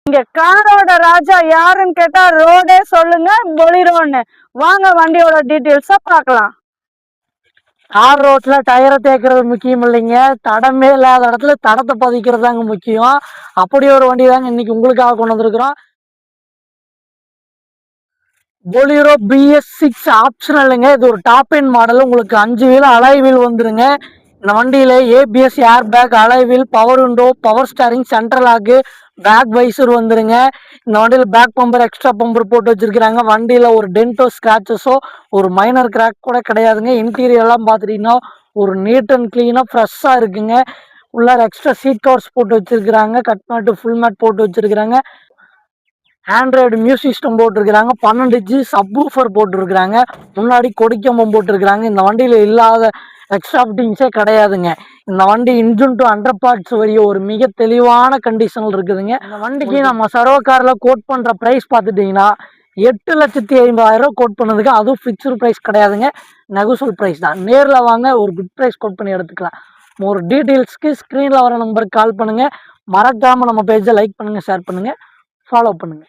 இங்க காரோட ராஜா யாருன்னு கேட்டா ரோடே சொல்லுங்க, பொலிரோன்னு. வாங்க வண்டியோட டீட்டெயில்ஸ பார்க்கலாம். கார் ரோட்ல டயரை தேய்க்கிறது முக்கியம் இல்லைங்க, தடமே இல்லாத இடத்துல தடத்தை பதிக்கிறது தாங்க முக்கியம். அப்படி ஒரு வண்டி தாங்க இன்னைக்கு உங்களுக்காக கொண்டு வந்திருக்கிறோம். பொலிரோ BS6 ஆப்ஷனலுங்க. இது ஒரு டாப் எண்ட் மாடல். உங்களுக்கு 5 வீல் அலாய் வீல் வந்துருங்க. இந்த வண்டியில ABS, air bag, alloy wheel, power window, power steering, central lock, back visor வந்துருங்க. இந்த வண்டியில பேக் பம்பர், எக்ஸ்ட்ரா பம்பர் போட்டு வச்சிருக்காங்க. வண்டியில ஒரு டென்ட்டோ ஸ்கிராச்சஸோ ஒரு மைனர் கிராக் கூட கிடையாதுங்க. இன்டீரியர் எல்லாம் பார்த்துட்டீங்கன்னா ஒரு நீட் அண்ட் கிளீனா ஃப்ரெஷ்ஷா இருக்குங்க. உள்ளார எக்ஸ்ட்ரா சீட் கவர்ஸ் போட்டு வச்சிருக்காங்க. கட் மேட், ஃபுல் மேட் போட்டு வச்சிருக்காங்க. ஆண்ட்ராய்டு மியூசிக் சிஸ்டம் போட்டிருக்கிறாங்க. 12 இன்ச்சு சப்வூஃபர் போட்டிருக்கிறாங்க. முன்னாடி கொடிக்கம்பம் போட்டிருக்கிறாங்க. இந்த வண்டியில இல்லாத எக்ஸ்ட்ரா ஃபிட்டிங்ஸே கிடையாதுங்க. இந்த வண்டி இன்ஜின் டு அண்டர் பார்ட்ஸ் வரைய ஒரு மிக தெளிவான கண்டிஷனில் இருக்குதுங்க. இந்த வண்டிக்கு நம்ம சர்வ கார்ல கோட் பண்ற பிரைஸ் பார்த்துட்டீங்கன்னா 8,50,000 கோட் பண்ணதுக்கு, அதுவும் ஃபிக்ஸ்டு ப்ரைஸ் கிடையாதுங்க, நெகோசியபிள் ப்ரைஸ் தான். நேரில் வாங்க, ஒரு குட் ப்ரைஸ் கோட் பண்ணி எடுத்துக்கலாம். ஒரு டீட்டெயில்ஸ்க்கு ஸ்க்ரீனில் வர நம்பருக்கு கால் பண்ணுங்க. மறக்காம நம்ம பேஜை லைக் பண்ணுங்க, ஷேர் பண்ணுங்க, ஃபாலோ பண்ணுங்க.